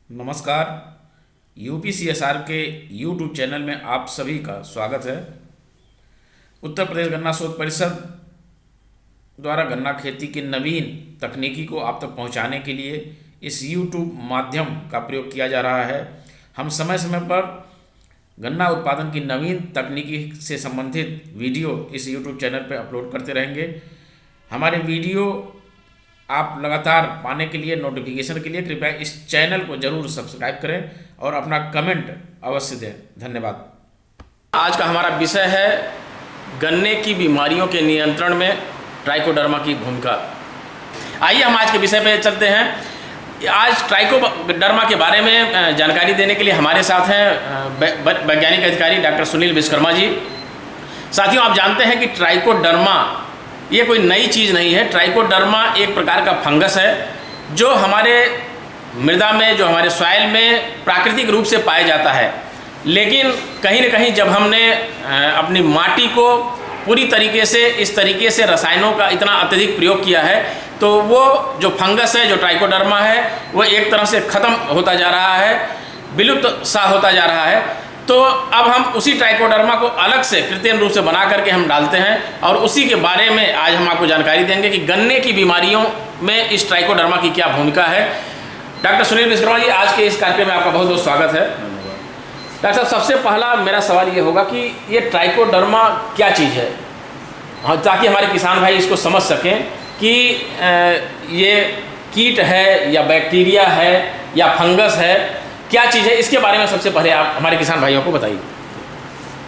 नमस्कार। यूपीसीएसआर के YouTube channel में आप सभी का स्वागत है। उत्तर प्रदेश गन्ना शोध परिषद द्वारा गन्ना खेती की नवीन तकनीकी को आप तक पहुंचाने के लिए इस यूट्यूब माध्यम का प्रयोग किया जा रहा है। हम समय समय पर गन्ना उत्पादन की नवीन तकनीकी से संबंधित वीडियो इस यूट्यूब चैनल पर अपलोड करते रहेंगे। हमारे वीडियो आप लगातार पाने के लिए, नोटिफिकेशन के लिए कृपया इस चैनल को जरूर सब्सक्राइब करें और अपना कमेंट अवश्य दें। धन्यवाद। आज का हमारा विषय है गन्ने की बीमारियों के नियंत्रण में ट्राइकोडर्मा की भूमिका। आइए हम आज के विषय पे चलते हैं। आज ट्राइकोडर्मा के बारे में जानकारी देने के लिए हमारे साथ हैं वैज्ञानिक अधिकारी डॉक्टर सुनील विश्वकर्मा जी। साथियों, आप जानते हैं कि ट्राइकोडर्मा ये कोई नई चीज़ नहीं है। ट्राइकोडर्मा एक प्रकार का फंगस है जो हमारे मृदा में, जो हमारे सॉइल में प्राकृतिक रूप से पाया जाता है। लेकिन कहीं न कहीं जब हमने अपनी माटी को पूरी तरीके से इस तरीके से रसायनों का इतना अत्यधिक प्रयोग किया है, तो वो जो फंगस है, जो ट्राइकोडर्मा है, वो एक तरह से ख़त्म होता जा रहा है, विलुप्त सा होता जा रहा है। तो अब हम उसी ट्राइकोडर्मा को अलग से कृत्रिम रूप से बना करके हम डालते हैं और उसी के बारे में आज हम आपको जानकारी देंगे कि गन्ने की बीमारियों में इस ट्राइकोडर्मा की क्या भूमिका है। डॉक्टर सुनील विश्वकर्मा जी, आज के इस कार्यक्रम में आपका बहुत बहुत स्वागत है। डॉक्टर साहब, सबसे पहला मेरा सवाल ये होगा कि ये ट्राइकोडर्मा क्या चीज़ है, हाँ, ताकि हमारे किसान भाई इसको समझ सकें कि ये कीट है या बैक्टीरिया है या फंगस है, क्या चीज़ है। इसके बारे में सबसे पहले आप हमारे किसान भाइयों को बताइए।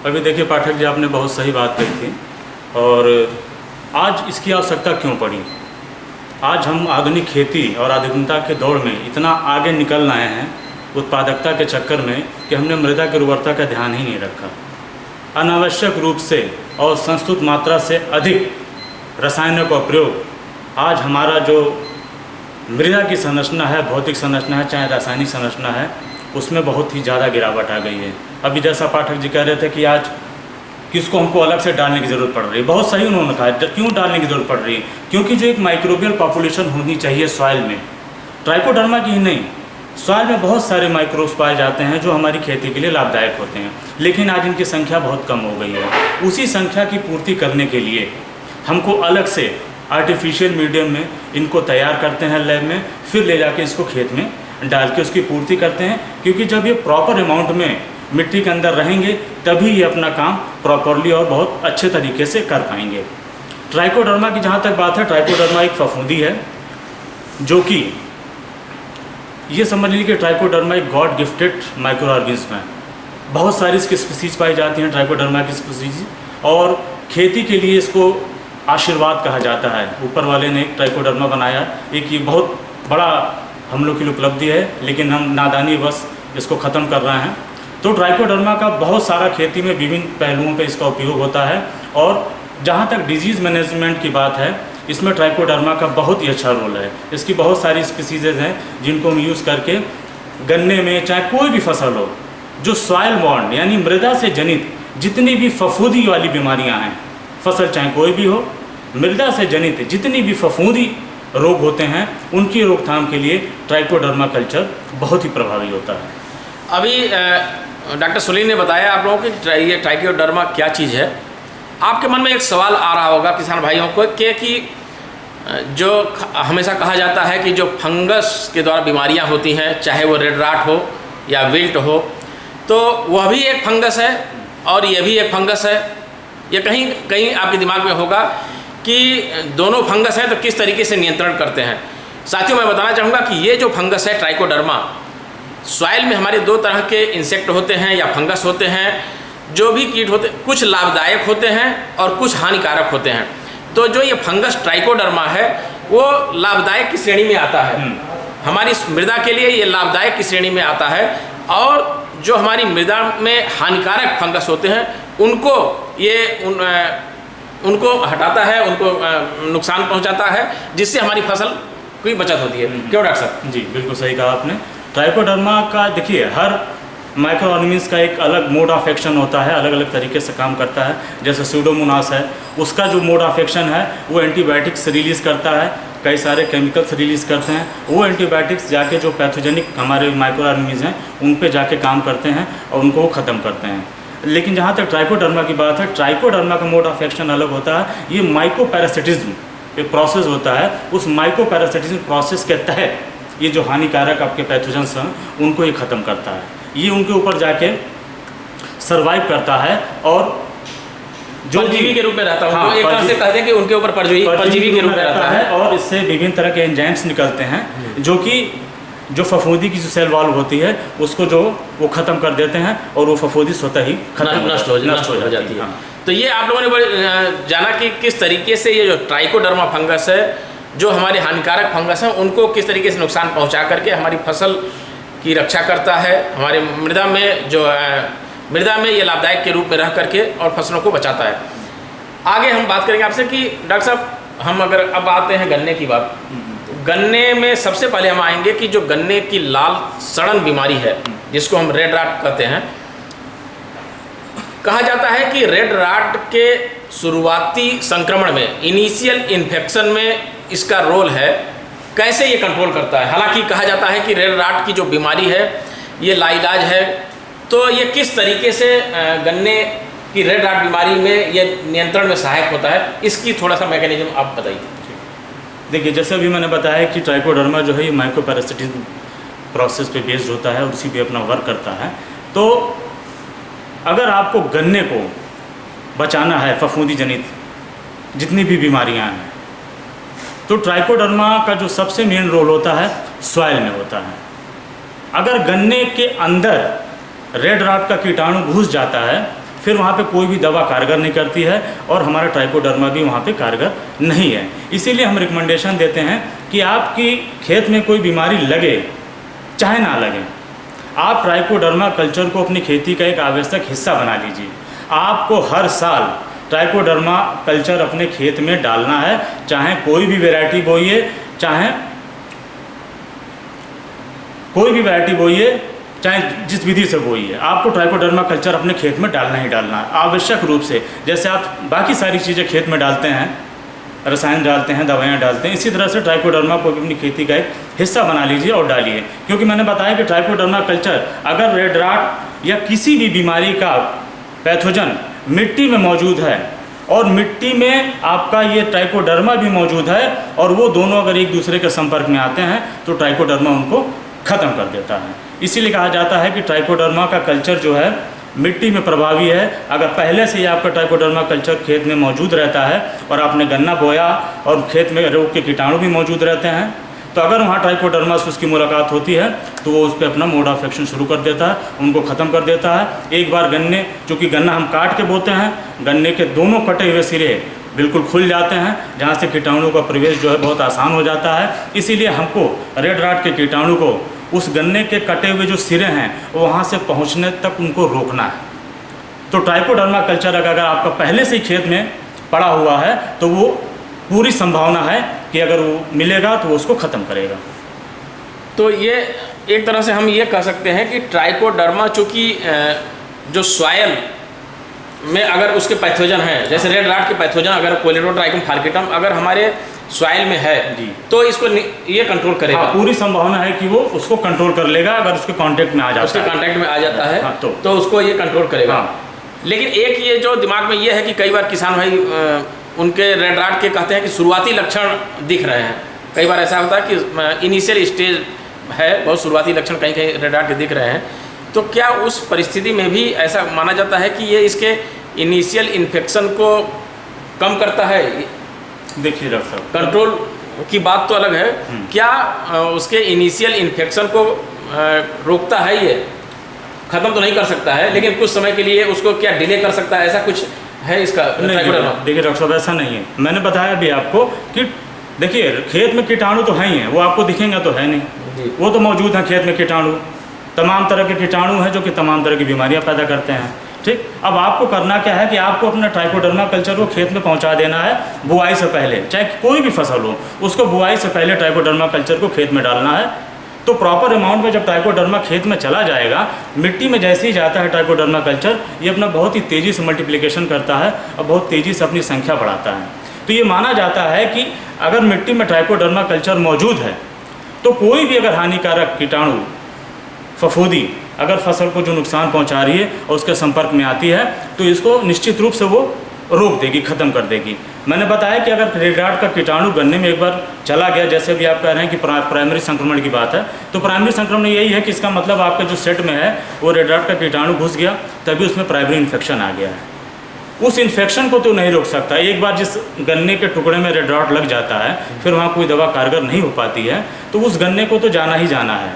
अभी देखिए पाठक जी, आपने बहुत सही बात कही थी और आज इसकी आवश्यकता क्यों पड़ी। आज हम आधुनिक खेती और आधुनिकता के दौर में इतना आगे निकल आए हैं उत्पादकता के चक्कर में कि हमने मृदा की उर्वरता का ध्यान ही नहीं रखा। अनावश्यक रूप से और संस्तुत मात्रा से अधिक रसायनों का प्रयोग आज हमारा जो मृदा की संरचना है, भौतिक संरचना है, चाहे रासायनिक संरचना है, उसमें बहुत ही ज़्यादा गिरावट आ गई है। अभी जैसा पाठक जी कह रहे थे कि आज किसको हमको अलग से डालने की ज़रूरत पड़ रही है, बहुत सही उन्होंने कहा। क्यों डालने की ज़रूरत पड़ रही है? क्योंकि जो एक माइक्रोबियल पॉपुलेशन होनी चाहिए सॉइल में, ट्राइकोडर्मा की ही नहीं, सॉइल में बहुत सारे माइक्रोब्स पाए जाते हैं जो हमारी खेती के लिए लाभदायक होते हैं, लेकिन आज इनकी संख्या बहुत कम हो गई है। उसी संख्या की पूर्ति करने के लिए हमको अलग से आर्टिफिशियल मीडियम में इनको तैयार करते हैं लैब में, फिर ले जाके इसको खेत में डाल के उसकी पूर्ति करते हैं। क्योंकि जब ये प्रॉपर अमाउंट में मिट्टी के अंदर रहेंगे तभी ये अपना काम प्रॉपरली और बहुत अच्छे तरीके से कर पाएंगे। ट्राइकोडर्मा की जहाँ तक बात है, ट्राइकोडर्मा एक फफूंदी है जो कि ये समझ लीजिए कि ट्राइकोडर्मा एक गॉड गिफ्टेड माइक्रो ऑर्गेनिज्म है। बहुत सारी इसकी स्पीसीज पाई जाती हैं ट्राइकोडर्मा की स्पीसीज, और खेती के लिए इसको आशीर्वाद कहा जाता है। ऊपर वाले ने एक ट्राइकोडर्मा बनाया, एक ये बहुत बड़ा हम लोग के लिए उपलब्धि है, लेकिन हम नादानी बस इसको ख़त्म कर रहे हैं। तो ट्राइकोडर्मा का बहुत सारा खेती में विभिन्न पहलुओं पे इसका उपयोग होता है। और जहाँ तक डिजीज़ मैनेजमेंट की बात है, इसमें ट्राइकोडर्मा का बहुत ही अच्छा रोल है। इसकी बहुत सारी स्पीसीज़ हैं जिनको हम यूज़ करके गन्ने में, चाहे कोई भी फसल हो, जो सॉइल बॉर्न यानी मृदा से जनित जितनी भी फफूंदी वाली बीमारियाँ हैं, फसल चाहे कोई भी हो, मृदा से जनित जितनी भी फफूंदी रोग होते हैं, उनकी रोकथाम के लिए ट्राइकोडर्मा कल्चर बहुत ही प्रभावी होता है। अभी डॉक्टर सुनील ने बताया आप लोगों को ये ट्राइकोडर्मा क्या चीज़ है। आपके मन में एक सवाल आ रहा होगा किसान भाइयों को कि जो हमेशा कहा जाता है कि जो फंगस के द्वारा बीमारियां होती हैं, चाहे वो रेड राट हो या विल्ट हो, तो वह भी एक फंगस है और ये भी एक फंगस है। ये कहीं कहीं आपके दिमाग में होगा कि दोनों फंगस हैं तो किस तरीके से नियंत्रण करते हैं। साथियों, मैं बताना चाहूँगा कि ये जो फंगस है ट्राइकोडर्मा, सॉइल में हमारे दो तरह के इंसेक्ट होते हैं या फंगस होते हैं। जो भी कीट होते हैं, कुछ लाभदायक होते हैं और कुछ हानिकारक होते हैं। तो जो ये फंगस ट्राइकोडर्मा है वो लाभदायक की श्रेणी में आता है। हमारी मृदा के लिए ये लाभदायक की श्रेणी में आता है, और जो हमारी मृदा में हानिकारक फंगस होते हैं उनको ये उनको हटाता है, उनको नुकसान पहुंचाता है, जिससे हमारी फसल की बचत होती है। क्यों डॉक्टर साहब? जी बिल्कुल सही कहा आपने। ट्राइकोडर्मा का देखिए, हर माइक्रो ऑर्गेनिज्म का एक अलग मोड ऑफ एक्शन होता है, अलग अलग तरीके से काम करता है। जैसे स्यूडोमोनास है, उसका जो मोड ऑफ एक्शन है वो एंटीबायोटिक्स रिलीज़ करता है। कई सारे केमिकल्स रिलीज़ करते हैं। वो एंटीबायोटिक्स जाके जो पैथोजेनिक हमारे माइक्रो ऑर्गेनिज्म हैं उन पे जाके काम करते हैं और उनको वो ख़त्म करते हैं। लेकिन जहाँ तक ट्राइकोडर्मा की बात है, ट्राइकोडर्मा का मोड ऑफ एक्शन अलग होता है। ये माइकोपैरासिटिज्म एक प्रोसेस होता है, उस माइकोपैरासिटिज्म प्रोसेस के तहत ये जो हानिकारक आपके पैथोजेंस हैं उनको ये ख़त्म करता है। ये उनके ऊपर जाके सर्वाइव करता है और जो परजीवी के रूप में रहता है। हाँ, एक तरह से कहते हैं कि उनके ऊपर परजीवी के रूप में रहता है और इससे विभिन्न तरह के एंजाइम्स निकलते हैं जो कि जो फफूंदी की जो सेल वॉल्व होती है उसको जो वो ख़त्म कर देते हैं और वो फफूंदी स्वतः ही नष्ट हो जाती है। हाँ। तो ये आप लोगों ने जाना कि किस तरीके से ये जो ट्राइकोडर्मा फंगस है, जो हमारे हानिकारक फंगस हैं उनको किस तरीके से नुकसान पहुंचा करके हमारी फसल की रक्षा करता है, हमारे मृदा में ये लाभदायक के रूप में रह करके और फसलों को बचाता है। आगे हम बात करेंगे आपसे कि डॉक्टर साहब हम अगर अब आते हैं गन्ने की बात, गन्ने में सबसे पहले हम आएंगे कि जो गन्ने की लाल सड़न बीमारी है जिसको हम रेड राट कहते हैं, कहा जाता है कि रेड राट के शुरुआती संक्रमण में, इनिशियल इन्फेक्शन में इसका रोल है, कैसे ये कंट्रोल करता है। हालांकि कहा जाता है कि रेड राट की जो बीमारी है ये लाइलाज है, तो ये किस तरीके से गन्ने की रेड राट बीमारी में ये नियंत्रण में सहायक होता है, इसकी थोड़ा सा मैकेनिज्म आप बताइए। देखिए, जैसे अभी मैंने बताया कि ट्राइकोडर्मा जो है ये माइकोपैरासिटिज्म प्रोसेस पे बेस्ड होता है और उसी पे अपना वर्क करता है। तो अगर आपको गन्ने को बचाना है फफूंदी जनित जितनी भी बीमारियां हैं, तो ट्राइकोडर्मा का जो सबसे मेन रोल होता है सॉइल में होता है। अगर गन्ने के अंदर रेड राट का कीटाणु घुस जाता है फिर वहाँ पे कोई भी दवा कारगर नहीं करती है और हमारा ट्राइकोडर्मा भी वहाँ पे कारगर नहीं है। इसीलिए हम रिकमेंडेशन देते हैं कि आपकी खेत में कोई बीमारी लगे चाहे ना लगे, आप ट्राइकोडर्मा कल्चर को अपनी खेती का एक आवश्यक हिस्सा बना लीजिए। आपको हर साल ट्राइकोडर्मा कल्चर अपने खेत में डालना है, चाहे कोई भी वैरायटी बोइए, चाहे जिस विधि से बोइए, आपको ट्राइकोडर्मा कल्चर अपने खेत में डालना ही डालना है आवश्यक रूप से। जैसे आप बाकी सारी चीज़ें खेत में डालते हैं, रसायन डालते हैं, दवाइयाँ डालते हैं, इसी तरह से ट्राइकोडर्मा को भी अपनी खेती का एक हिस्सा बना लीजिए और डालिए। क्योंकि मैंने बताया कि ट्राइकोडर्मा कल्चर अगर रेड राट या किसी भी बीमारी का पैथोजन मिट्टी में मौजूद है और मिट्टी में आपका ये ट्राइकोडर्मा भी मौजूद है और वो दोनों अगर एक दूसरे के संपर्क में आते हैं तो ट्राइकोडर्मा उनको ख़त्म कर देता है। इसीलिए कहा जाता है कि ट्राइकोडर्मा का कल्चर जो है मिट्टी में प्रभावी है। अगर पहले से ही आपका ट्राइकोडर्मा कल्चर खेत में मौजूद रहता है और आपने गन्ना बोया और खेत में रोग के कीटाणु भी मौजूद रहते हैं, तो अगर वहाँ ट्राइकोडर्मा से उसकी मुलाकात होती है तो वो उस पर अपना मोड ऑफ एक्शन शुरू कर देता है, उनको ख़त्म कर देता है। एक बार गन्ने, चूँकि गन्ना हम काट के बोते हैं, गन्ने के दोनों कटे हुए सिरे बिल्कुल खुल जाते हैं, जहाँ से कीटाणु का प्रवेश जो है बहुत आसान हो जाता है। इसीलिए हमको रेड राट के कीटाणु को उस गन्ने के कटे हुए जो सिरे हैं वहाँ से पहुँचने तक उनको रोकना है। तो ट्राइकोडर्मा कल्चर अगर आपका पहले से ही खेत में पड़ा हुआ है तो वो पूरी संभावना है कि अगर वो मिलेगा तो वो उसको ख़त्म करेगा। तो ये एक तरह से हम ये कह सकते हैं कि ट्राइकोडर्मा चूँकि जो सॉयल में अगर उसके पैथोजन हैं, जैसे रेड राट के पैथोजन अगर कोलेडोट्राइकम फार्केटम अगर हमारे सॉइल में है जी, तो इसको ये कंट्रोल करेगा। हाँ, पूरी संभावना है कि वो उसको कंट्रोल कर लेगा अगर उसके कांटेक्ट में आ जाता है। उसके कांटेक्ट में आ जाता है हाँ, तो उसको ये कंट्रोल करेगा। हाँ। लेकिन एक ये जो दिमाग में ये है कि कई बार किसान भाई उनके रेड राट के कहते हैं कि शुरुआती लक्षण दिख रहे हैं। कई बार ऐसा होता है कि इनिशियल स्टेज है, बहुत शुरुआती लक्षण कहीं कहीं रेड राट के दिख रहे हैं, तो क्या उस परिस्थिति में भी ऐसा माना जाता है कि ये इसके इनिशियल इन्फेक्शन को कम करता है? देखिए डॉक्टर साहब, कंट्रोल की बात तो अलग है, क्या उसके इनिशियल इन्फेक्शन को रोकता है? ये ख़त्म तो नहीं कर सकता है लेकिन कुछ समय के लिए उसको क्या डिले कर सकता है, ऐसा कुछ है इसका? देखिए डॉक्टर साहब, ऐसा नहीं है। मैंने बताया भी आपको कि देखिए खेत में कीटाणु तो हैं ही हैं, वो आपको दिखेंगे तो है नहीं, वो तो मौजूद हैं खेत में कीटाणु। तमाम तरह के कीटाणु हैं जो कि तमाम तरह की बीमारियां पैदा करते हैं। ठीक, अब आपको करना क्या है कि आपको अपना ट्राइकोडर्मा कल्चर को खेत में पहुंचा देना है बुआई से पहले, चाहे कोई भी फसल हो उसको बुआई से पहले ट्राइकोडर्मा कल्चर को खेत में डालना है। तो प्रॉपर अमाउंट में जब ट्राइकोडर्मा खेत में चला जाएगा, मिट्टी में जैसे ही जाता है ट्राइकोडर्मा कल्चर, ये अपना बहुत ही तेज़ी से मल्टीप्लिकेशन करता है और बहुत तेज़ी से अपनी संख्या बढ़ाता है। तो ये माना जाता है कि अगर मिट्टी में ट्राइकोडर्मा कल्चर मौजूद है तो कोई भी अगर हानिकारक कीटाणु फफूंदी अगर फसल को जो नुकसान पहुंचा रही है और उसके संपर्क में आती है तो इसको निश्चित रूप से वो रोक देगी, ख़त्म कर देगी। मैंने बताया कि अगर रेड राट का कीटाणु गन्ने में एक बार चला गया, जैसे भी आप कह रहे हैं कि प्राइमरी संक्रमण की बात है, तो प्राइमरी संक्रमण यही है कि इसका मतलब आपके जो सेट में है वो रेड राट का कीटाणु घुस गया, तभी उसमें प्राइमरी इन्फेक्शन आ गया है। उस इन्फेक्शन को तो नहीं रोक सकता। एक बार जिस गन्ने के टुकड़े में रेड राट लग जाता है फिर वहाँ कोई दवा कारगर नहीं हो पाती है, तो उस गन्ने को तो जाना ही जाना है।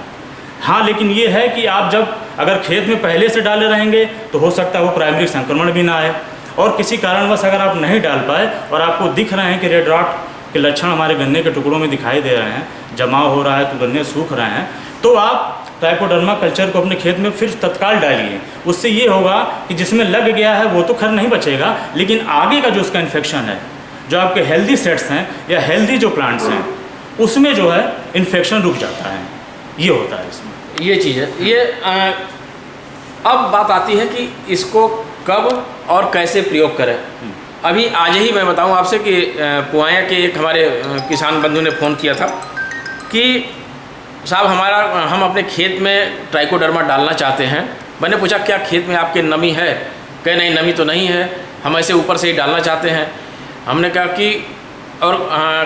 हाँ, लेकिन ये है कि आप जब अगर खेत में पहले से डाले रहेंगे तो हो सकता है वो प्राइमरी संक्रमण भी ना आए, और किसी कारणवश अगर आप नहीं डाल पाए और आपको दिख रहे हैं कि रेड राट के लक्षण हमारे गन्ने के टुकड़ों में दिखाई दे रहे हैं, जमाव हो रहा है तो गन्ने सूख रहे हैं, तो आप ट्राइकोडर्मा कल्चर को अपने खेत में फिर तत्काल डालिए। उससे ये होगा कि जिसमें लग गया है वो तो खैर नहीं बचेगा, लेकिन आगे का जो उसका इन्फेक्शन है, जो आपके हेल्दी सेट्स हैं या हेल्दी जो प्लांट्स हैं, उसमें जो है इन्फेक्शन रुक जाता है। ये होता है इसमें, ये चीज़ है। ये अब बात आती है कि इसको कब और कैसे प्रयोग करें। अभी आज ही मैं बताऊं आपसे कि पुआया के एक हमारे किसान बंधु ने फ़ोन किया था कि साहब हम अपने खेत में ट्राइकोडर्मा डालना चाहते हैं। मैंने पूछा क्या खेत में आपके नमी है? कहे नहीं, नमी तो नहीं है, हम ऐसे ऊपर से ही डालना चाहते हैं। हमने कहा कि और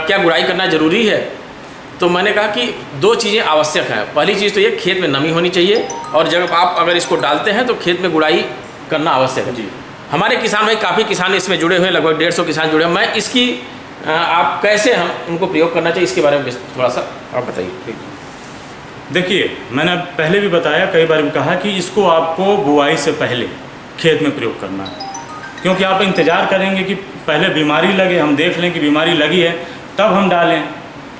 क्या गुड़ाई करना ज़रूरी है? तो मैंने कहा कि दो चीज़ें आवश्यक हैं। पहली चीज़ तो ये खेत में नमी होनी चाहिए, और जब आप अगर इसको डालते हैं तो खेत में गुड़ाई करना आवश्यक है। जी, हमारे किसान भाई काफ़ी किसान इसमें जुड़े हुए हैं, लगभग 150 किसान जुड़े हैं। मैं इसकी आप कैसे हम उनको प्रयोग करना चाहिए इसके बारे में थोड़ा सा आप बताइए। देखिए, मैंने पहले भी बताया, कई बार भी कहा कि इसको आपको बुआई से पहले खेत में प्रयोग करना है, क्योंकि आप इंतज़ार करेंगे कि पहले बीमारी लगे, हम देख लें कि बीमारी लगी है तब हम डालें,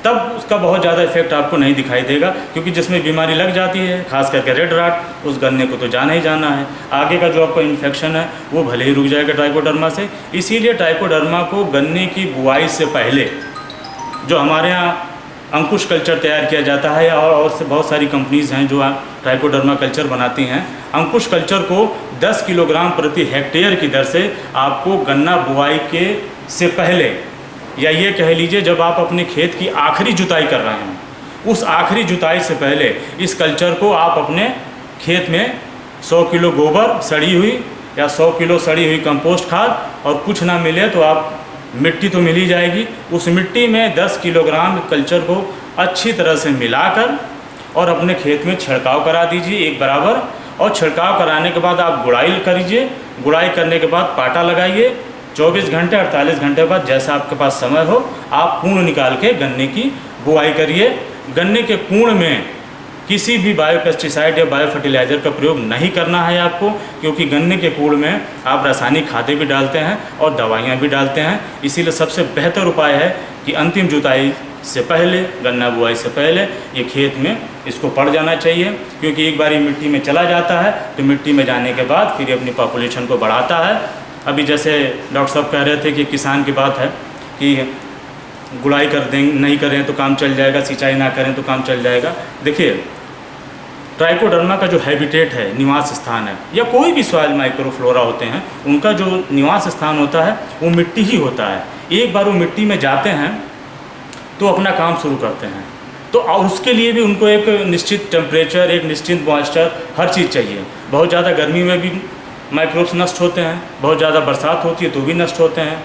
तब उसका बहुत ज़्यादा इफेक्ट आपको नहीं दिखाई देगा, क्योंकि जिसमें बीमारी लग जाती है, खास करके रेड राट, उस गन्ने को तो जाना ही जाना है। आगे का जो आपका इन्फेक्शन है वो भले ही रुक जाएगा ट्राइकोडर्मा से। इसीलिए ट्राइकोडर्मा को गन्ने की बुआई से पहले, जो हमारे यहाँ अंकुश कल्चर तैयार किया जाता है, और से बहुत सारी कंपनीज़ हैं जो ट्राइकोडर्मा कल्चर बनाती हैं, अंकुश कल्चर को 10 किलोग्राम प्रति हेक्टेयर की दर से आपको गन्ना बुआई के से पहले, या ये कह लीजिए जब आप अपने खेत की आखिरी जुताई कर रहे हैं, उस आखिरी जुताई से पहले इस कल्चर को आप अपने खेत में 100 किलो गोबर सड़ी हुई या 100 किलो सड़ी हुई कंपोस्ट खाद, और कुछ ना मिले तो आप मिट्टी तो मिल ही जाएगी, उस मिट्टी में 10 किलोग्राम कल्चर को अच्छी तरह से मिलाकर और अपने खेत में छिड़काव करा दीजिए एक बराबर। और छिड़काव कराने के बाद आप गुड़ाई करिए। गुड़ाई करने के बाद पाटा लगाइए। 24 घंटे 48 घंटे बाद जैसा आपके पास समय हो आप कूण निकाल के गन्ने की बुआई करिए। गन्ने के कूण में किसी भी बायो पेस्टिसाइड या बायो फर्टिलाइज़र का प्रयोग नहीं करना है आपको, क्योंकि गन्ने के कूड़ में आप रासायनिक खादें भी डालते हैं और दवाइयाँ भी डालते हैं। इसीलिए सबसे बेहतर उपाय है कि अंतिम जुताई से पहले, गन्ना बुआई से पहले ये खेत में इसको पड़ जाना चाहिए, क्योंकि एक बार ये मिट्टी में चला जाता है तो मिट्टी में जाने के बाद फिर ये अपनी पॉपुलेशन को बढ़ाता है। अभी जैसे डॉक्टर साहब कह रहे थे कि किसान की बात है कि गुड़ाई कर देंगे, नहीं करें तो काम चल जाएगा, सिंचाई ना करें तो काम चल जाएगा। देखिए, ट्राइकोडर्मा का जो हैबिटेट है, निवास स्थान है, या कोई भी सॉइल माइक्रोफ्लोरा होते हैं, उनका जो निवास स्थान होता है वो मिट्टी ही होता है। एक बार वो मिट्टी में जाते हैं तो अपना काम शुरू करते हैं, तो उसके लिए भी उनको एक निश्चित टेम्परेचर, एक निश्चित मॉइस्चर, हर चीज़ चाहिए। बहुत ज़्यादा गर्मी में भी माइक्रोब्स नष्ट होते हैं, बहुत ज़्यादा बरसात होती है तो भी नष्ट होते हैं।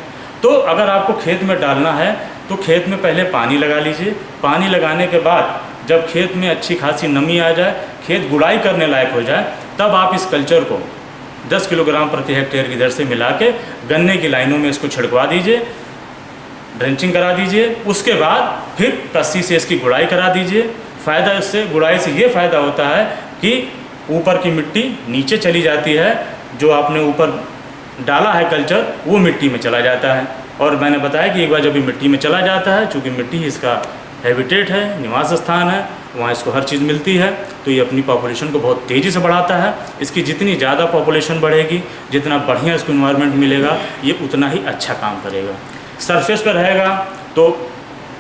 तो अगर आपको खेत में डालना है तो खेत में पहले पानी लगा लीजिए। पानी लगाने के बाद जब खेत में अच्छी खासी नमी आ जाए, खेत गुड़ाई करने लायक हो जाए, तब आप इस कल्चर को 10 किलोग्राम प्रति हेक्टेयर की दर से मिला के गन्ने की लाइनों में इसको छिड़कवा दीजिए, ड्रेंचिंग करा दीजिए। उसके बाद फिर रस्सी से इसकी गुड़ाई करा दीजिए। फ़ायदा इससे, गुड़ाई से ये फ़ायदा होता है कि ऊपर की मिट्टी नीचे चली जाती है, जो आपने ऊपर डाला है कल्चर वो मिट्टी में चला जाता है। और मैंने बताया कि एक बार जब ये मिट्टी में चला जाता है, चूँकि मिट्टी इसका हैबिटेट है, निवास स्थान है, वहाँ इसको हर चीज़ मिलती है, तो ये अपनी पॉपुलेशन को बहुत तेज़ी से बढ़ाता है। इसकी जितनी ज़्यादा पॉपुलेशन बढ़ेगी, जितना बढ़िया इसको इन्वायरमेंट मिलेगा, ये उतना ही अच्छा काम करेगा। सरफेस पर रहेगा तो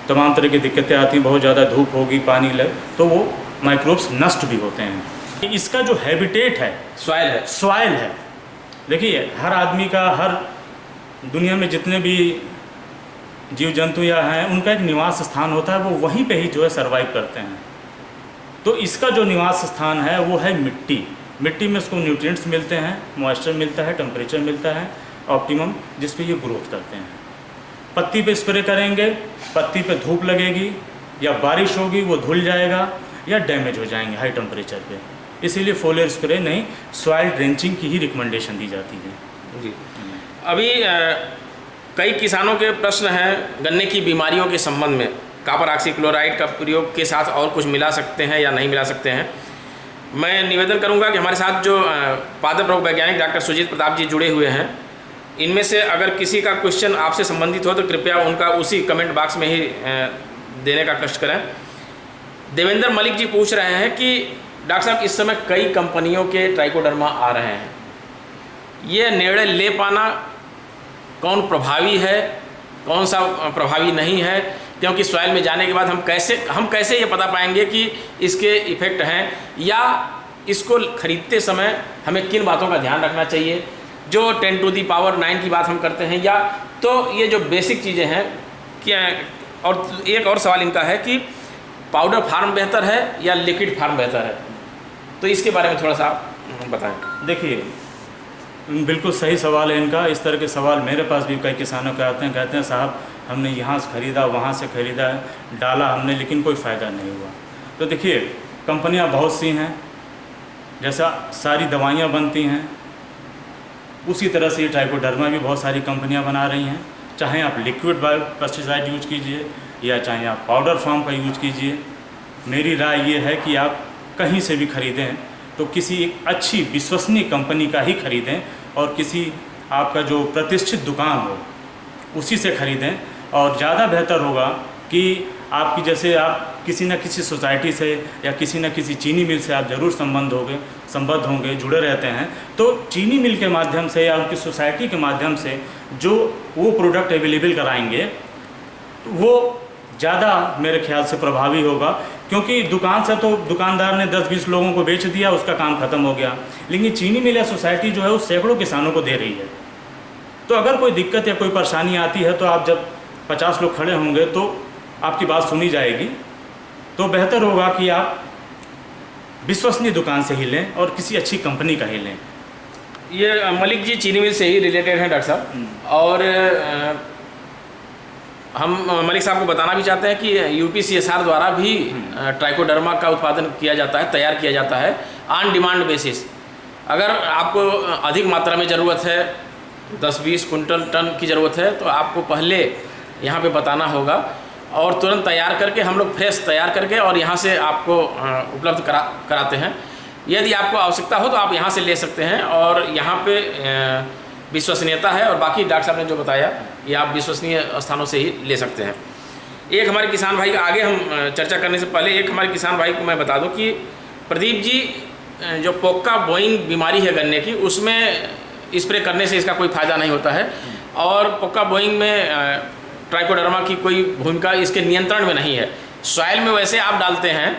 तमाम तरह की दिक्कतें आती हैं, बहुत ज़्यादा धूप होगी, पानी लग तो वो माइक्रोब्स नष्ट भी होते हैं। इसका जो हैबिटेट है, सॉइल है। देखिए, हर आदमी का, हर दुनिया में जितने भी जीव जंतु या हैं उनका एक निवास स्थान होता है, वो वहीं पे ही जो है सर्वाइव करते हैं। तो इसका जो निवास स्थान है वो है मिट्टी। मिट्टी में उसको न्यूट्रिएंट्स मिलते हैं, मॉइस्चर मिलता है, टेम्परेचर मिलता है ऑप्टिमम, जिस पे ये ग्रोथ करते हैं। पत्ती पे स्प्रे करेंगे, पत्ती पे धूप लगेगी या बारिश होगी, वो धुल जाएगा या डैमेज हो जाएंगे हाई टेम्परेचर पे। इसीलिए फोलियर स्प्रे नहीं, सॉइल ड्रेंचिंग की ही रिकमेंडेशन दी जाती है। जी, अभी कई किसानों के प्रश्न हैं गन्ने की बीमारियों के संबंध में, कॉपर ऑक्सीक्लोराइड का प्रयोग के साथ और कुछ मिला सकते हैं या नहीं मिला सकते हैं। मैं निवेदन करूंगा कि हमारे साथ जो पादप रोग वैज्ञानिक डॉक्टर सुजीत प्रताप जी जुड़े हुए हैं, इनमें से अगर किसी का क्वेश्चन आपसे संबंधित हो तो कृपया उनका उसी कमेंट बॉक्स में ही देने का कष्ट करें। देवेंद्र मलिक जी पूछ रहे हैं कि डॉक्टर साहब इस समय कई कंपनियों के ट्राइकोडर्मा आ रहे हैं, ये निर्णय ले पाना कौन प्रभावी है, कौन सा प्रभावी नहीं है, क्योंकि सॉइल में जाने के बाद हम कैसे ये पता पाएंगे कि इसके इफ़ेक्ट हैं, या इसको खरीदते समय हमें किन बातों का ध्यान रखना चाहिए, जो 10⁹ की बात हम करते हैं, या तो ये जो बेसिक चीज़ें हैं क्या। और एक और सवाल इनका है कि पाउडर फार्म बेहतर है या लिक्विड फार्म बेहतर है, तो इसके बारे में थोड़ा सा बताएं। देखिए, बिल्कुल सही सवाल है इनका। इस तरह के सवाल मेरे पास भी कई किसानों के आते हैं, कहते हैं साहब हमने यहाँ से ख़रीदा, वहाँ से ख़रीदा है, डाला हमने, लेकिन कोई फ़ायदा नहीं हुआ। तो देखिए, कंपनियाँ बहुत सी हैं, जैसा सारी दवाइयाँ बनती हैं उसी तरह से ये ट्राइकोडर्मा भी बहुत सारी कंपनियाँ बना रही हैं। चाहे आप लिक्विड पेस्टिसाइड यूज कीजिए या चाहे आप पाउडर फॉर्म का यूज कीजिए, मेरी राय ये है कि आप कहीं से भी ख़रीदें तो किसी एक अच्छी विश्वसनीय कंपनी का ही ख़रीदें, और किसी आपका जो प्रतिष्ठित दुकान हो उसी से ख़रीदें। और ज़्यादा बेहतर होगा कि आपकी, जैसे आप किसी न किसी सोसाइटी से या किसी न किसी चीनी मिल से आप ज़रूर संबद्ध होंगे, जुड़े रहते हैं, तो चीनी मिल के माध्यम से या उनकी सोसाइटी के माध्यम से जो वो प्रोडक्ट अवेलेबल कराएंगे वो ज़्यादा मेरे ख्याल से प्रभावी होगा। क्योंकि दुकान से तो दुकानदार ने 10-20 लोगों को बेच दिया, उसका काम ख़त्म हो गया, लेकिन चीनी मिल या सोसाइटी जो है वो सैकड़ों किसानों को दे रही है। तो अगर कोई दिक्कत या कोई परेशानी आती है तो आप जब 50 लोग खड़े होंगे तो आपकी बात सुनी जाएगी। तो बेहतर होगा कि आप विश्वसनीय दुकान से ही लें और किसी अच्छी कंपनी का ही लें। ये मलिक जी चीनी मिल से ही रिलेटेड हैं डॉक्टर साहब, और हम मलिक साहब को बताना भी चाहते हैं कि UPCSR द्वारा भी ट्राइकोडर्मा का उत्पादन किया जाता है, तैयार किया जाता है ऑन डिमांड बेसिस। अगर आपको अधिक मात्रा में ज़रूरत है, 10-20 कुंटल टन की ज़रूरत है, तो आपको पहले यहाँ पे बताना होगा और तुरंत तैयार करके हम लोग फ्रेश तैयार करके और यहाँ से आपको उपलब्ध कराते हैं। यदि आपको आवश्यकता हो तो आप यहाँ से ले सकते हैं, और यहाँ पे विश्वसनीयता है, और बाकी डॉक्टर साहब ने जो बताया ये आप विश्वसनीय स्थानों से ही ले सकते हैं। एक हमारे किसान भाई का, आगे हम चर्चा करने से पहले एक हमारे किसान भाई को मैं बता दूं कि प्रदीप जी जो पोक्का बोइंग बीमारी है गन्ने की, उसमें स्प्रे करने से इसका कोई फ़ायदा नहीं होता है, और पोक्का बोइंग में ट्राइकोडर्मा की कोई भूमिका इसके नियंत्रण में नहीं है। सॉइल में वैसे आप डालते हैं,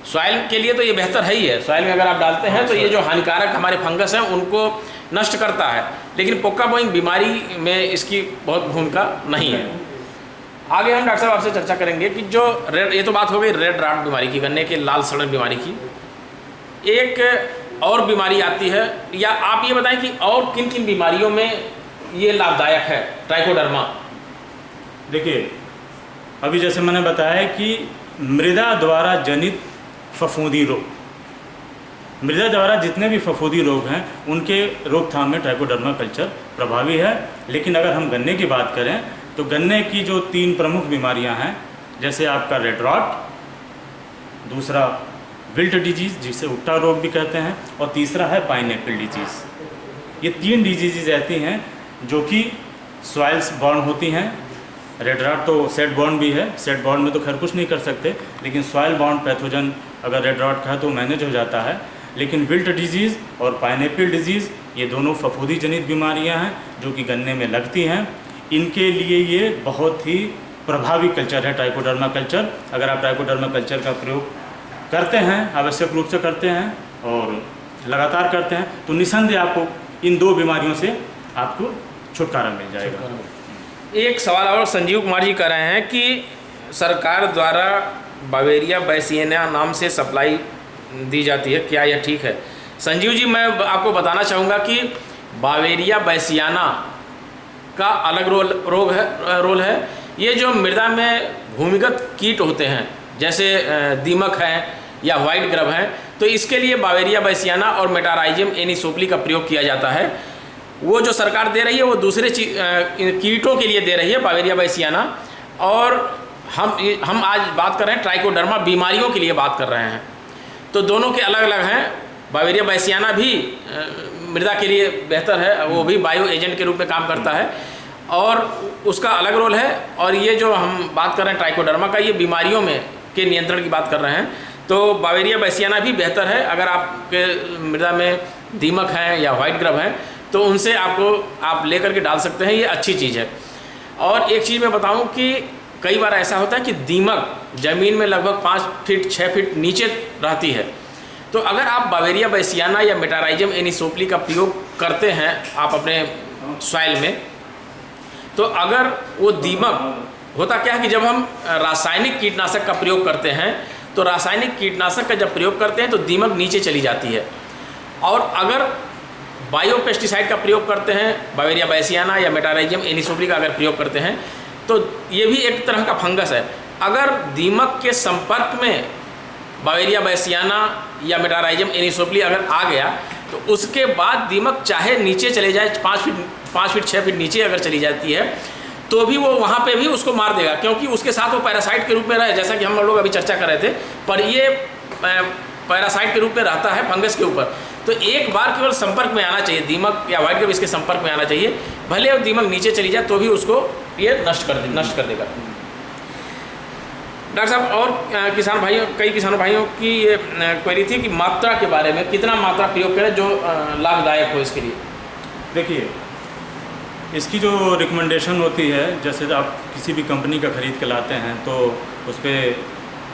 सॉइल के लिए तो ये बेहतर है ही है, सॉइल में अगर आप डालते हैं तो ये जो हानिकारक हमारे फंगस हैं उनको नष्ट करता है, लेकिन पोक्का बोइंग बीमारी में इसकी बहुत भूमिका नहीं है। आगे हम डॉक्टर साहब आपसे चर्चा करेंगे कि जो रेड, ये तो बात हो गई रेड राट बीमारी की, गन्ने के लाल सड़न बीमारी की। एक और बीमारी आती है, या आप ये बताएं कि और किन किन बीमारियों में ये लाभदायक है ट्राइकोडर्मा? देखिए, अभी जैसे मैंने बताया कि मृदा द्वारा जनित फफूंदी रोग, मृदा द्वारा जितने भी फफूंदी रोग हैं उनके रोकथाम में ट्राइकोडर्मा कल्चर प्रभावी है। लेकिन अगर हम गन्ने की बात करें तो गन्ने की जो 3 प्रमुख बीमारियां हैं, जैसे आपका रेड रॉट, दूसरा विल्ट डिजीज़ जिसे उक्टा रोग भी कहते हैं, और तीसरा है पाइनएप्पल डिजीज़। ये 3 डिजीज़ ऐसी हैं जो कि सॉइल्स बॉर्न होती हैं। रेड रॉट तो सेट बॉर्न भी है, सेट बॉर्न में तो खैर कुछ नहीं कर सकते, लेकिन सॉइल बॉर्न पैथोजन अगर रेड रॉट का है तो मैनेज हो जाता है। लेकिन विल्ट डिजीज़ और पाइनएप्पल डिजीज़ ये दोनों फफूंदी जनित बीमारियां हैं जो कि गन्ने में लगती हैं। इनके लिए ये बहुत ही प्रभावी कल्चर है ट्राइकोडर्मा कल्चर। अगर आप ट्राइकोडर्मा कल्चर का प्रयोग करते हैं, आवश्यक रूप से करते हैं और लगातार करते हैं, तो निस्संदेह आपको इन 2 बीमारियों से आपको छुटकारा मिल जाएगा। एक सवाल और संजीव कुमार जी कह रहे हैं कि सरकार द्वारा बावेरिया बैसियाना नाम से सप्लाई दी जाती है, क्या यह ठीक है? संजीव जी, मैं आपको बताना चाहूँगा कि बावेरिया बैसियाना का अलग रोल है। ये जो मृदा में भूमिगत कीट होते हैं, जैसे दीमक हैं या वाइट ग्रब हैं, तो इसके लिए बावेरिया बैसियाना और मेटाराइजियम एनिसोप्ली का प्रयोग किया जाता है। वो जो सरकार दे रही है वो दूसरे कीटों के लिए दे रही है बावेरिया बैसियाना, और हम आज बात कर रहे हैं ट्राइकोडर्मा बीमारियों के लिए बात कर रहे हैं। तो दोनों के अलग अलग हैं। बावेरिया बैसियाना भी मृदा के लिए बेहतर है, वो भी बायो एजेंट के रूप में काम करता है और उसका अलग रोल है। और ये जो हम बात कर रहे हैं ट्राइकोडर्मा का, ये बीमारियों में के नियंत्रण की बात कर रहे हैं। तो बावेरिया बैसियाना भी बेहतर है। अगर आपके मृदा में दीमक हैं या वाइट ग्रब हैं तो उनसे आप लेकर के डाल सकते हैं, ये अच्छी चीज़ है। और एक चीज़ मैं बताऊं कि कई बार ऐसा होता है कि दीमक ज़मीन में लगभग 5 फीट 6 फीट नीचे रहती है। तो अगर आप बावेरिया बैसियाना या मेटाराइजियम एनिसोप्ली का प्रयोग करते हैं आप अपने सॉइल में, तो अगर वो दीमक होता क्या है कि जब हम रासायनिक कीटनाशक का प्रयोग करते हैं, तो रासायनिक कीटनाशक का जब प्रयोग करते हैं तो दीमक नीचे चली जाती है। और अगर बायो पेस्टिसाइड का प्रयोग करते हैं, बावेरिया बैसियाना या मेटाराइजियम एनिसोप्ली का अगर प्रयोग करते हैं, तो ये भी एक तरह का फंगस है। अगर दीमक के संपर्क में बावेरिया बैसियाना या मेटाराइजियम एनिसोप्ली अगर आ गया, तो उसके बाद दीमक चाहे नीचे चले जाए, 5 फीट 6 फीट नीचे अगर चली जाती है, तो भी वो वहाँ पे भी उसको मार देगा, क्योंकि उसके साथ वो पैरासाइट के रूप में रहे, जैसा कि हम लोग अभी चर्चा कर रहे थे। पर ये पैरासाइट के रूप में रहता है फंगस के ऊपर। तो एक बार केवल संपर्क में आना चाहिए, दीमक या वाइट ग्रब इसके संपर्क में आना चाहिए, भले वो दीमक नीचे चली जाए तो भी उसको ये नष्ट कर देगा। डॉक्टर साहब, और कई किसानों भाइयों की ये क्वेरी थी कि मात्रा के बारे में, कितना मात्रा प्रयोग करें जो लाभदायक हो इसके लिए। देखिए, इसकी जो रिकमेंडेशन होती है, जैसे आप किसी भी कंपनी का ख़रीद के लाते हैं तो उस पर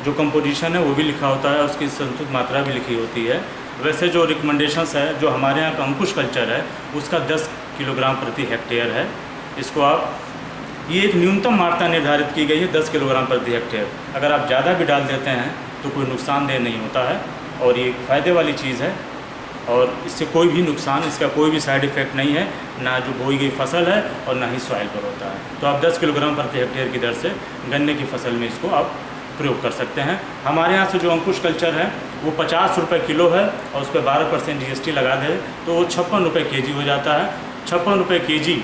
जो कंपोजिशन है वो भी लिखा होता है, उसकी संतुलित मात्रा भी लिखी होती है। वैसे जो रिकमेंडेशंस है, जो हमारे यहाँ का अंकुश कल्चर है, उसका 10 किलोग्राम प्रति हेक्टेयर है। इसको आप, ये एक न्यूनतम मात्रा निर्धारित की गई है 10 किलोग्राम प्रति हेक्टेयर। अगर आप ज़्यादा भी डाल देते हैं तो कोई नुकसानदेह नहीं होता है और ये फ़ायदे वाली चीज़ है और इससे कोई भी नुकसान, इसका कोई भी साइड इफ़ेक्ट नहीं है, ना जो बोई गई फसल है और ना ही सॉइल पर होता है। तो आप 10 किलोग्राम प्रति हेक्टेयर की दर से गन्ने की फसल में इसको आप प्रयोग कर सकते हैं। हमारे यहाँ से जो अंकुश कल्चर है वो 50 रुपये किलो है और उस पर 12% GST लगा दे तो वो 56 रुपये kg हो जाता है। 56 रुपये kg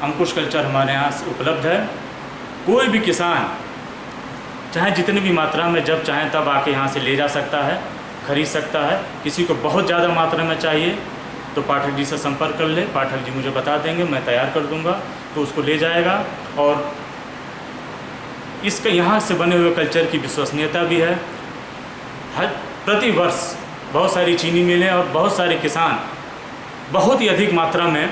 अंकुश कल्चर हमारे यहाँ से उपलब्ध है। कोई भी किसान चाहे जितनी भी मात्रा में जब चाहे तब आके यहाँ से ले जा सकता है, खरीद सकता है। किसी को बहुत ज़्यादा मात्रा में चाहिए तो पाठक जी से संपर्क कर ले, पाठक जी मुझे बता देंगे, मैं तैयार कर दूंगा, तो उसको ले जाएगा। और इसके यहाँ से बने हुए कल्चर की विश्वसनीयता भी है। हर प्रति वर्ष बहुत सारी चीनी मिलें और बहुत सारे किसान बहुत ही अधिक मात्रा में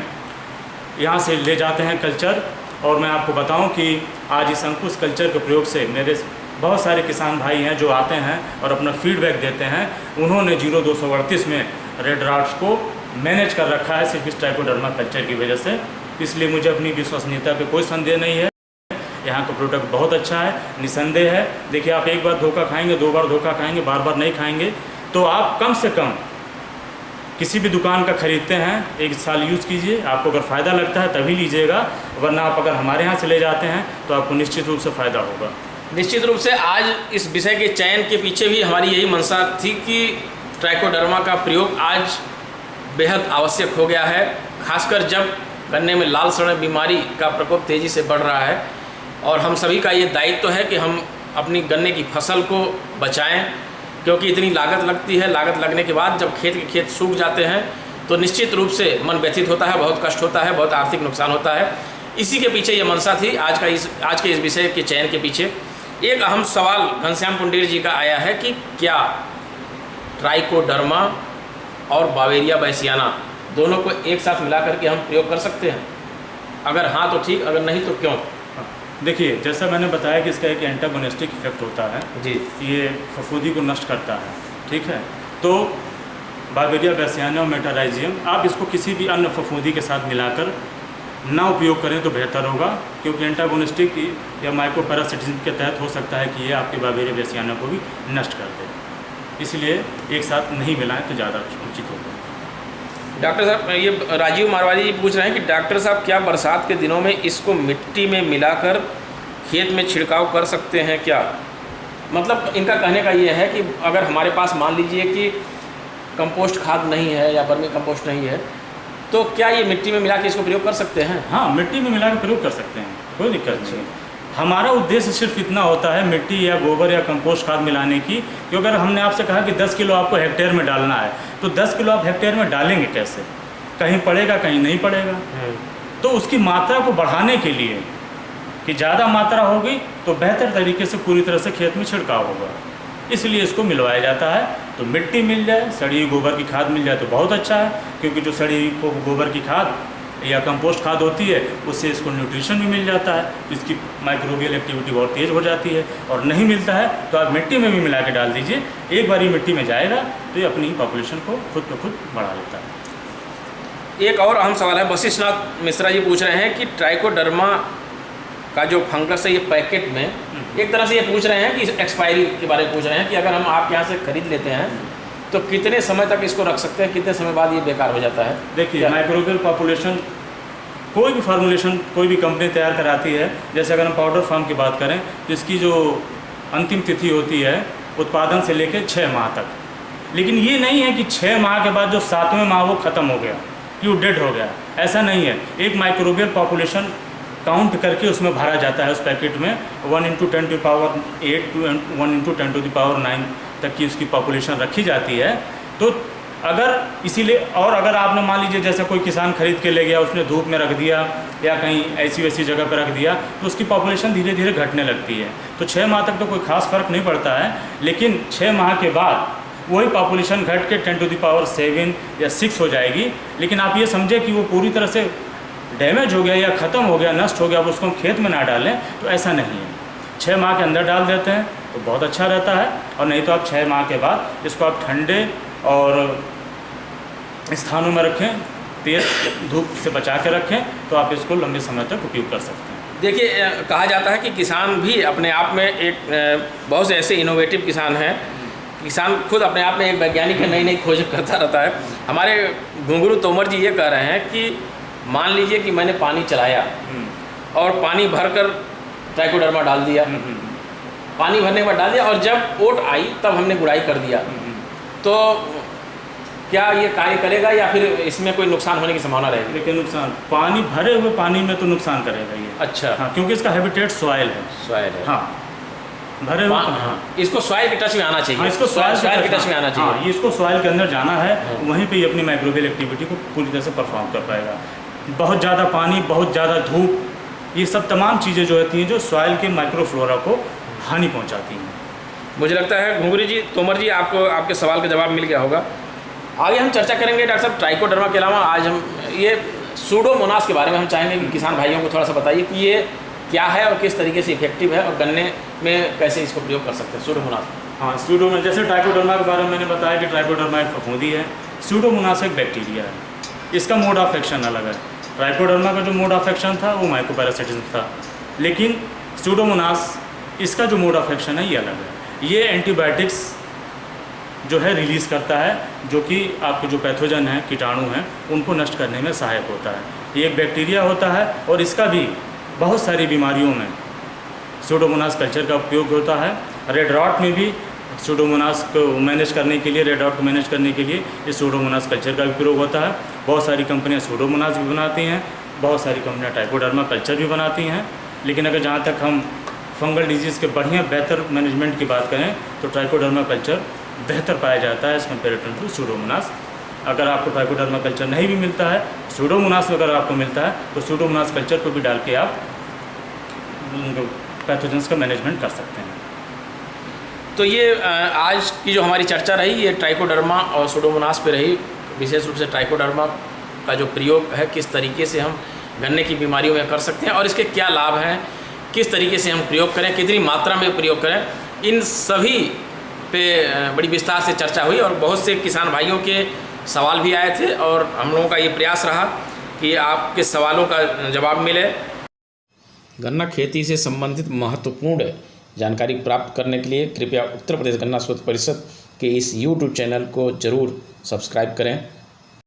यहाँ से ले जाते हैं कल्चर। और मैं आपको बताऊं कि आज इस अंकुश कल्चर के प्रयोग से मेरे बहुत सारे किसान भाई हैं जो आते हैं और अपना फीडबैक देते हैं। उन्होंने 0238 में रेड रॉट्स को मैनेज कर रखा है सिर्फ इस ट्राइकोडर्मा कल्चर की वजह से। इसलिए मुझे अपनी विश्वसनीयता पे कोई संदेह नहीं है। यहाँ का प्रोडक्ट बहुत अच्छा है, निसंदेह है। देखिए, आप एक बार धोखा खाएंगे, 2 बार धोखा खाएंगे, बार बार नहीं खाएंगे, तो आप कम से कम किसी भी दुकान का खरीदते हैं 1 साल यूज़ कीजिए। आपको अगर फ़ायदा लगता है तभी लीजिएगा, वरना आप अगर हमारे यहाँ से ले जाते हैं तो आपको निश्चित रूप से फ़ायदा होगा। निश्चित रूप से आज इस विषय के चयन के पीछे भी हमारी यही मंशा थी कि ट्राइकोडर्मा का प्रयोग आज बेहद आवश्यक हो गया है, खासकर जब गन्ने में लाल सड़े बीमारी का प्रकोप तेज़ी से बढ़ रहा है। और हम सभी का ये दायित्व है कि हम अपनी गन्ने की फसल को बचाएं, क्योंकि इतनी लागत लगती है। लागत लगने के बाद जब खेत के खेत सूख जाते हैं तो निश्चित रूप से मन व्यथित होता है, बहुत कष्ट होता है, बहुत आर्थिक नुकसान होता है। इसी के पीछे ये मंशा थी आज के इस विषय के चयन के पीछे। एक अहम सवाल घनश्याम पुंडेर जी का आया है कि क्या ट्राइकोडर्मा और बावेरिया बैसियाना दोनों को एक साथ मिला करके हम प्रयोग कर सकते हैं? अगर हाँ तो ठीक, अगर नहीं तो क्यों? देखिए, जैसा मैंने बताया कि इसका एक एंटागोनिस्टिक इफेक्ट होता है जी, ये फफूंदी को नष्ट करता है, ठीक है। तो बावेरिया बैसियाना और मेटाराइजियम आप इसको किसी भी अन्य फफूंदी के साथ मिलाकर ना उपयोग करें तो बेहतर होगा, क्योंकि एंटागोनिस्टिक या माइक्रोपैरासिटिज्म के तहत हो सकता है कि ये आपके बावेरिया बेसियाना को भी नष्ट कर दे। इसलिए एक साथ नहीं मिलाएं तो ज़्यादा उचित होगा। डॉक्टर साहब, ये राजीव मारवाड़ी जी पूछ रहे हैं कि डॉक्टर साहब क्या बरसात के दिनों में इसको मिट्टी में मिलाकर खेत में छिड़काव कर सकते हैं क्या? मतलब इनका कहने का ये है कि अगर हमारे पास मान लीजिए कि कंपोस्ट खाद नहीं है या वर्मी कंपोस्ट नहीं है, तो क्या ये मिट्टी में मिला के इसको प्रयोग कर सकते हैं? हाँ, मिट्टी में मिला के प्रयोग कर सकते हैं, कोई दिक्कत नहीं है। हमारा उद्देश्य सिर्फ इतना होता है मिट्टी या गोबर या कंपोस्ट खाद मिलाने की, कि अगर हमने आपसे कहा कि 10 किलो आपको हेक्टेयर में डालना है, तो 10 किलो आप हेक्टेयर में डालेंगे कैसे? कहीं पड़ेगा, कहीं नहीं पड़ेगा। तो उसकी मात्रा को बढ़ाने के लिए कि ज़्यादा मात्रा होगी तो बेहतर तरीके से पूरी तरह से खेत में छिड़काव होगा, इसलिए इसको मिलवाया जाता है। तो मिट्टी मिल जाए, सड़ी हुई गोबर की खाद मिल जाए तो बहुत अच्छा है, क्योंकि जो सड़ी हुई गोबर की खाद या कंपोस्ट खाद होती है उससे इसको न्यूट्रिशन भी मिल जाता है, तो इसकी माइक्रोबियल एक्टिविटी बहुत तेज़ हो जाती है। और नहीं मिलता है तो आप मिट्टी में भी मिला के डाल दीजिए, एक बार ये मिट्टी में जाएगा तो ये अपनी पॉपुलेशन को खुद ब खुद बढ़ा लेता है। एक और अहम सवाल है, वशिष्ठ नाथ मिश्रा जी पूछ रहे हैं कि ट्राइकोडर्मा का जो फंगस है ये पैकेट में, एक तरह से ये पूछ रहे हैं कि एक्सपायरी के बारे में पूछ रहे हैं कि अगर हम आपके यहाँ से खरीद लेते हैं तो कितने समय तक इसको रख सकते हैं, कितने समय बाद ये बेकार हो जाता है? देखिए, माइक्रोबियल पॉपुलेशन कोई भी फार्मूलेशन कोई भी कंपनी तैयार कराती है, जैसे अगर हम पाउडर फार्म की बात करें तो इसकी जो अंतिम तिथि होती है उत्पादन से लेकर 6 माह तक। लेकिन ये नहीं है कि 6 माह के बाद जो 7वें माह वो ख़त्म हो गया, कि वो डेड हो गया, ऐसा नहीं है। एक माइक्रोबियल पॉपुलेशन काउंट करके उसमें भरा जाता है उस पैकेट में 1 × 10⁸ to 1 × 10⁹ तक की उसकी पॉपुलेशन रखी जाती है। तो अगर इसीलिए, और अगर आपने मान लीजिए जैसे कोई किसान खरीद के ले गया, उसने धूप में रख दिया या कहीं ऐसी वैसी जगह पर रख दिया, तो उसकी पॉपुलेशन धीरे धीरे घटने लगती है। तो 6 माह तक तो कोई खास फ़र्क नहीं पड़ता है, लेकिन 6 माह के बाद वही पॉपुलेशन घट के 10⁷ या 6 हो जाएगी। लेकिन आप ये समझे कि वो पूरी तरह से डैमेज हो गया या ख़त्म हो गया, नष्ट हो गया, अब उसको हम खेत में ना डालें, तो ऐसा नहीं है। 6 माह के अंदर डाल देते हैं तो बहुत अच्छा रहता है, और नहीं तो आप 6 माह के बाद इसको आप ठंडे और स्थानों में रखें, तेज धूप से बचा के रखें, तो आप इसको लंबे समय तक उपयोग कर सकते हैं। देखिए, कहा जाता है कि किसान भी अपने आप में एक बहुत से ऐसे इनोवेटिव किसान हैं, किसान खुद अपने आप में एक वैज्ञानिक है, नई नई खोज करता रहता है। हमारे घुंघरू तोमर जी ये कह रहे हैं कि मान लीजिए कि मैंने पानी चलाया और पानी भरकर ट्राइकोडर्मा डाल दिया, पानी भरने के बाद डाल दिया, और जब ओट आई तब हमने गुड़ाई कर दिया, तो क्या ये कार्य करेगा या फिर इसमें कोई नुकसान होने की संभावना रहेगी? लेकिन नुकसान, पानी भरे हुए पानी में तो नुकसान करेगा ये। अच्छा, हाँ, क्योंकि इसका हैबिटेट सॉइल है। सॉइल है, हाँ, भरे हुए, हाँ, इसको सॉइल के टच में आना चाहिए। हाँ, इसको सॉइल के टच में आना चाहिए। हाँ, ये इसको सॉइल के अंदर जाना है, वहीं पे ये अपनी माइक्रोबियल एक्टिविटी को पूरी तरह से परफॉर्म कर पाएगा। बहुत ज़्यादा पानी, बहुत ज़्यादा धूप, ये सब तमाम चीज़ें जो होती हैं जो सॉइल के माइक्रोफ्लोरा को हानि पहुंचाती हैं। मुझे लगता है घुंघरू जी, तोमर जी, आपको आपके सवाल का जवाब मिल गया होगा। आगे हम चर्चा करेंगे डॉक्टर साहब ट्राइकोडर्मा के अलावा। आज हम ये सूडोमोनास के बारे में हम चाहेंगे कि किसान भाइयों को थोड़ा सा बताइए कि ये क्या है और किस तरीके से इफेक्टिव है, और गन्ने में कैसे इसको प्रयोग कर सकते हैं सूडोमोनास। हाँ, सूडोमोनास, जैसे ट्राइकोडर्मा के बारे में मैंने बताया कि ट्राइकोडर्मा एक फफूंदी है, सूडोमोनास एक बैक्टीरिया है। इसका मोड ऑफ एक्शन अलग है। ट्राइकोडर्मा का जो मोड ऑफ एक्शन था वो माइक्रोपैरासिटिज्म था, लेकिन सूडोमोनास इसका जो मोड ऑफ एक्शन है ये अलग है। ये एंटीबायोटिक्स जो है रिलीज़ करता है, जो कि आपके जो पैथोजन हैं, कीटाणु हैं, उनको नष्ट करने में सहायक होता है। ये एक बैक्टीरिया होता है, और इसका भी बहुत सारी बीमारियों में सूडोमोनास कल्चर का उपयोग होता है। रेड रॉट में भी सूडोमोनास को मैनेज करने के लिए, रेड रॉट को मैनेज करने के लिए इस सूडोमोनास कल्चर का उपयोग होता है। बहुत सारी कंपनियां सूडोमोनास भी बनाती हैं, बहुत सारी कंपनियां ट्राइकोडर्मा कल्चर भी बनाती हैं। लेकिन अगर जहाँ तक हम फंगल डिजीज़ के बढ़िया बेहतर मैनेजमेंट की बात करें तो ट्राइकोडर्मा कल्चर बेहतर पाया जाता है एज़ कम्पेरेटिव टू सूडोमोनास। अगर आपको ट्राइकोडर्मा कल्चर नहीं भी मिलता है, सूडोमोनास अगर आपको मिलता है, तो सूडोमोनास कल्चर को भी डाल के आप पैथोजेंस का मैनेजमेंट कर सकते हैं। तो ये आज की जो हमारी चर्चा रही, ये ट्राइकोडर्मा और सूडोमोनास पे रही। विशेष रूप से ट्राइकोडर्मा का जो प्रयोग है, किस तरीके से हम गन्ने की बीमारियों में कर सकते हैं और इसके क्या लाभ हैं, किस तरीके से हम प्रयोग करें, कितनी मात्रा में प्रयोग करें, इन सभी पे बड़ी विस्तार से चर्चा हुई। और बहुत से किसान भाइयों के सवाल भी आए थे, और हम लोगों का ये प्रयास रहा कि आपके सवालों का जवाब मिले। गन्ना खेती से संबंधित महत्वपूर्ण जानकारी प्राप्त करने के लिए कृपया उत्तर प्रदेश गन्ना शोध परिषद के इस YouTube चैनल को ज़रूर सब्सक्राइब करें।